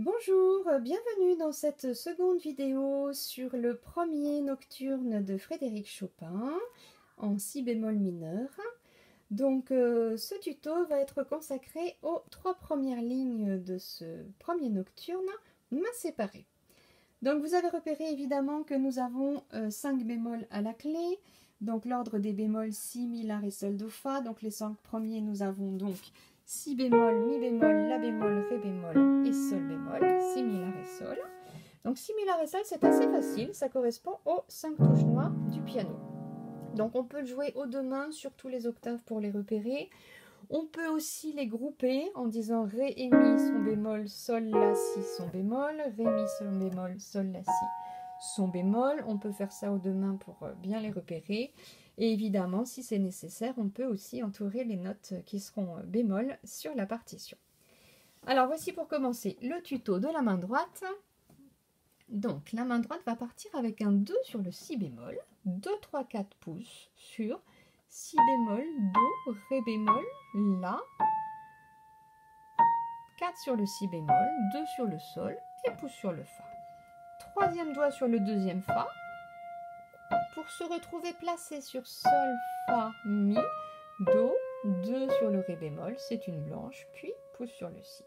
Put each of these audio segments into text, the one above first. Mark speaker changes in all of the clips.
Speaker 1: Bonjour, bienvenue dans cette seconde vidéo sur le premier nocturne de Frédéric Chopin en si bémol mineur. Donc ce tuto va être consacré aux 3 premières lignes de ce premier nocturne, main séparée. Donc vous avez repéré évidemment que nous avons 5 bémols à la clé, donc l'ordre des bémols si, mi, la, ré, sol, do, fa. Donc les 5 premiers, nous avons donc si bémol, mi bémol, la bémol, ré bémol et sol bémol, si, mi, la, ré, sol. Donc si, mi, la, ré, sol, c'est assez facile, ça correspond aux 5 touches noires du piano. Donc on peut le jouer aux deux mains sur tous les octaves pour les repérer. On peut aussi les grouper en disant Ré et Mi, Son bémol, Sol, La, Si, Son bémol, Ré, Mi, Son bémol, Sol, La, Si, Son bémol. On peut faire ça aux deux mains pour bien les repérer. Et évidemment, si c'est nécessaire, on peut aussi entourer les notes qui seront bémol sur la partition. Alors voici pour commencer le tuto de la main droite. Donc la main droite va partir avec un 2 sur le Si bémol, 2, 3, 4 pouces sur Si bémol, Do, Ré bémol, La, 4 sur le Si bémol, 2 sur le Sol et pouce sur le Fa. Troisième doigt sur le deuxième Fa pour se retrouver placé sur Sol, Fa, Mi, Do, 2 sur le Ré bémol, c'est une blanche, puis pouce sur le Si.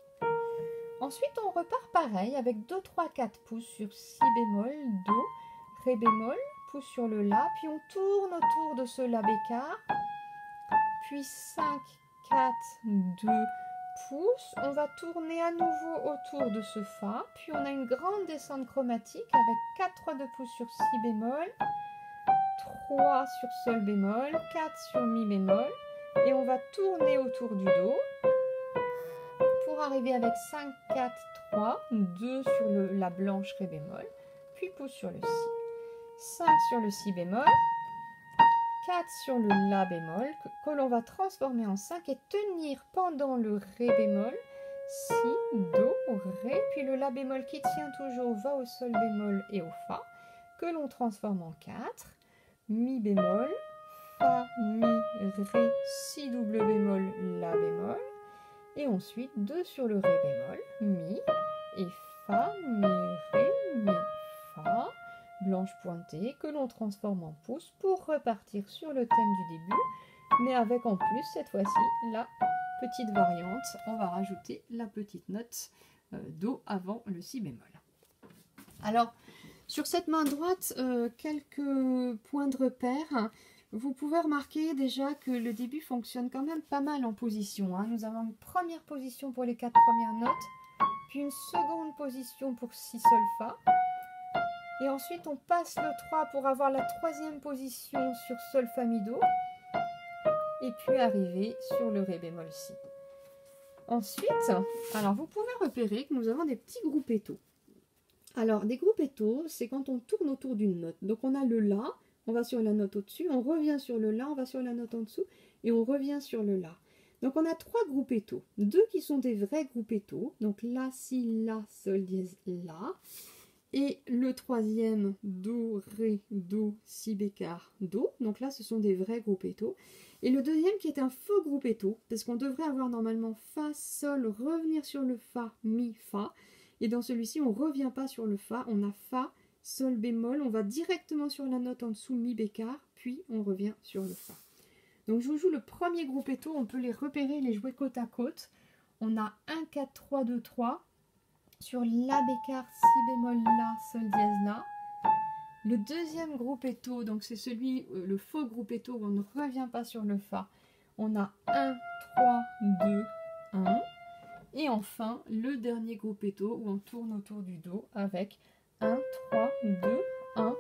Speaker 1: Ensuite on repart pareil avec 2, 3, 4 pouces sur Si bémol, Do, Ré bémol, pouce sur le La, puis on tourne autour de ce La bécard, puis 5, 4, 2 pouces, on va tourner à nouveau autour de ce Fa, puis on a une grande descente chromatique avec 4, 3, 2 pouces sur Si bémol, 3 sur Sol bémol, 4 sur Mi bémol, et on va tourner autour du Do, pour arriver avec 5, 4, 3, 2 sur la blanche Ré bémol, puis pouce sur le Si. 5 sur le Si bémol, 4 sur le La bémol, que l'on va transformer en 5 et tenir pendant le Ré bémol, Si, Do, Ré, puis le La bémol qui tient toujours va au Sol bémol et au Fa, que l'on transforme en 4, Mi bémol, Fa, Mi, Ré, Si double bémol, La bémol, et ensuite 2 sur le Ré bémol, Mi, et Fa, Mi, Ré, Mi, Fa, blanche pointée, que l'on transforme en pouce pour repartir sur le thème du début, mais avec en plus, cette fois-ci, la petite variante. On va rajouter la petite note Do avant le Si bémol. Alors, sur cette main droite, quelques points de repère. Vous pouvez remarquer déjà que le début fonctionne quand même pas mal en position. Nous avons une première position pour les 4 premières notes, puis une seconde position pour Si, Sol, Fa. Et ensuite, on passe le 3 pour avoir la troisième position sur Sol, Fa, Mi, Do. Et puis arriver sur le Ré bémol, Si. Ensuite, alors vous pouvez repérer que nous avons des petits gruppettos. Alors, des gruppettos, c'est quand on tourne autour d'une note. Donc, on a le La, on va sur la note au-dessus, on revient sur le La, on va sur la note en dessous, et on revient sur le La. Donc, on a 3 gruppettos. 2 qui sont des vrais gruppettos. Donc, La, Si, La, Sol, dièse, La. Et le troisième, Do, Ré, Do, Si bécard, Do. Donc là, ce sont des vrais gruppettos. Et le deuxième qui est un faux gruppetto, parce qu'on devrait avoir normalement Fa, Sol, revenir sur le Fa, Mi, Fa. Et dans celui-ci, on ne revient pas sur le Fa, on a Fa, Sol bémol, on va directement sur la note en dessous, Mi bécard, puis on revient sur le Fa. Donc je vous joue le premier gruppetto, on peut les repérer, les jouer côte à côte. On a 1, 4, 3, 2, 3. Sur La bécard, Si bémol, La, Sol dièse, La. Le deuxième gruppetto, donc c'est celui, le faux gruppetto où on ne revient pas sur le Fa. On a 1, 3, 2, 1. Et enfin, le dernier gruppetto où on tourne autour du Do avec 1, 3, 2, 1,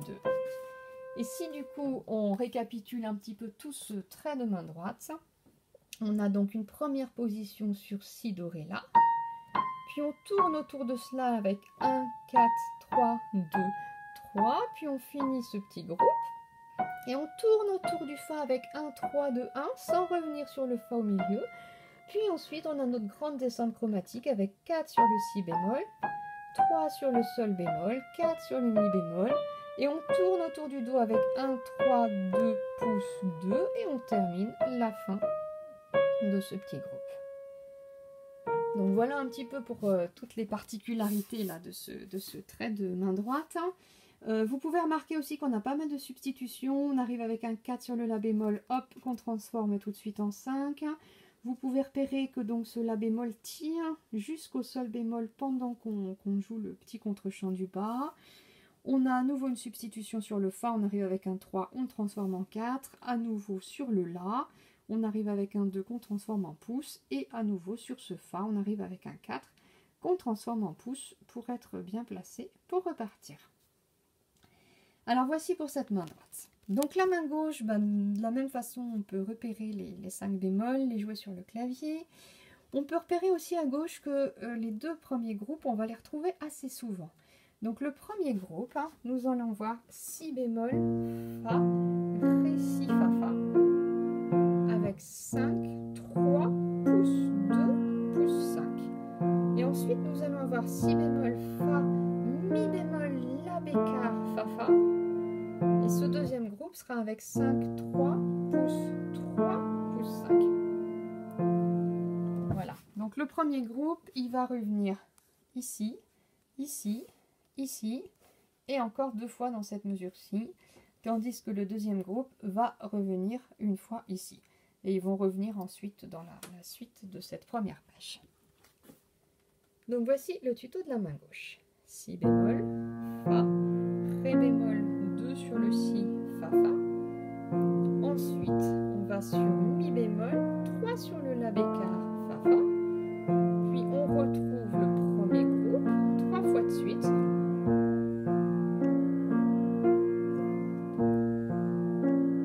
Speaker 1: 2. Et si du coup, on récapitule un petit peu tout ce trait de main droite, on a donc une première position sur Si, Do, Ré, La. Puis on tourne autour de cela avec 1, 4, 3, 2, 3. Puis on finit ce petit groupe. Et on tourne autour du Fa avec 1, 3, 2, 1, sans revenir sur le Fa au milieu. Puis ensuite, on a notre grande descente chromatique avec 4 sur le Si bémol, 3 sur le Sol bémol, 4 sur le Mi bémol. Et on tourne autour du Do avec 1, 3, 2, pouce, 2. Et on termine la fin de ce petit groupe. Donc voilà un petit peu pour toutes les particularités là, de ce trait de main droite. Vous pouvez remarquer aussi qu'on a pas mal de substitutions. On arrive avec un 4 sur le La bémol, hop, qu'on transforme tout de suite en 5. Vous pouvez repérer que donc ce La bémol tire jusqu'au Sol bémol pendant qu'on joue le petit contre-champ du bas. On a à nouveau une substitution sur le Fa, on arrive avec un 3, on le transforme en 4. À nouveau sur le La, on arrive avec un 2 qu'on transforme en pouce. Et à nouveau sur ce Fa, on arrive avec un 4 qu'on transforme en pouce pour être bien placé pour repartir. Alors voici pour cette main droite. Donc la main gauche, de la même façon, on peut repérer les 5 bémols, les jouer sur le clavier. On peut repérer aussi à gauche que les deux premiers groupes, on va les retrouver assez souvent. Donc le premier groupe, nous allons voir Si bémol, Fa, Ré, Si, Fa, Fa, avec 5, 3, pouce, 2, pouce, 5. Et ensuite, nous allons avoir Si bémol, Fa, Mi bémol, La bécard, Fa, Fa. Et ce deuxième groupe sera avec 5, 3, pouce, 3, pouce, 5. Voilà. Donc le premier groupe, il va revenir ici, ici, ici, et encore 2 fois dans cette mesure-ci, tandis que le deuxième groupe va revenir une fois ici. Et ils vont revenir ensuite dans la suite de cette première page. Donc voici le tuto de la main gauche. Si bémol, Fa, Ré bémol, 2 sur le Si, Fa, Fa. Ensuite, on va sur Mi bémol, 3 sur le La bécard, Fa, Fa. Puis on retrouve le premier groupe 3 fois de suite.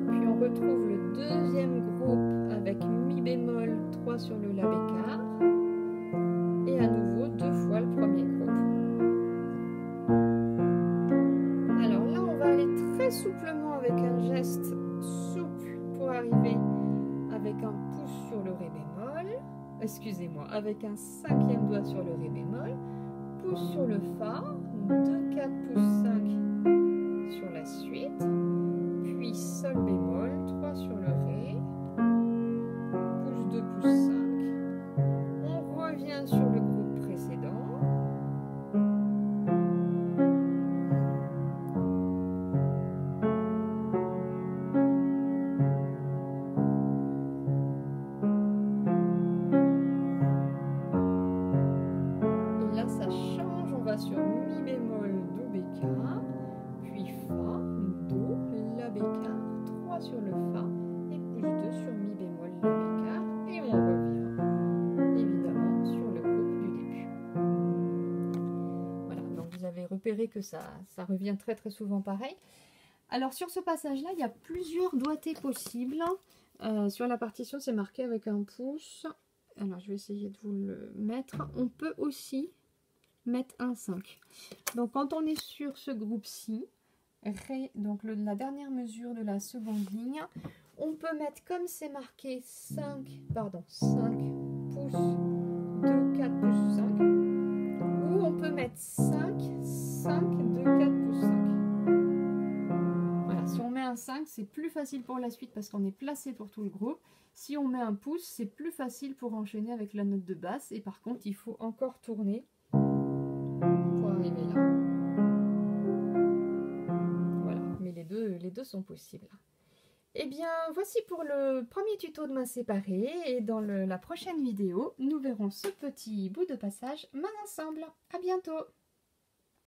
Speaker 1: Puis on retrouve le deuxième groupe avec Mi bémol, 3 sur le La bécard. Et à nouveau 2 fois le premier groupe. Alors là, on va aller très souplement avec un geste souple pour arriver avec un pouce sur le Ré bémol. Excusez-moi, avec un 5e doigt sur le Ré bémol, pouce sur le Fa, 2, 4, pouce 5 sur la suite, puis Sol bémol, 3 sur le Ré, pouce 2, pouce 5. On revient sur le groupe précédent. Sur Mi bémol, Do bécard, puis Fa, Do, La bécard, 3 sur le Fa, et pouce 2 sur Mi bémol, La bécard, et on revient évidemment sur le groupe du début. Voilà, donc vous avez repéré que ça revient très très souvent pareil. Alors sur ce passage-là, il y a plusieurs doigtés possibles. Sur la partition, c'est marqué avec un pouce. Alors je vais essayer de vous le mettre. On peut aussi mettre un 5. Donc quand on est sur ce groupe-ci, Ré, donc la dernière mesure de la seconde ligne, on peut mettre comme c'est marqué 5 pouces, 2, 4 pouces 5, ou on peut mettre 5, 2, 4 pouces 5. Voilà, si on met un 5, c'est plus facile pour la suite parce qu'on est placé pour tout le groupe. Si on met un pouce, c'est plus facile pour enchaîner avec la note de basse, et par contre, il faut encore tourner pour arriver là. Voilà, mais les deux sont possibles. Et bien, voici pour le premier tuto de main séparée, et dans la prochaine vidéo, nous verrons ce petit bout de passage main ensemble. À bientôt!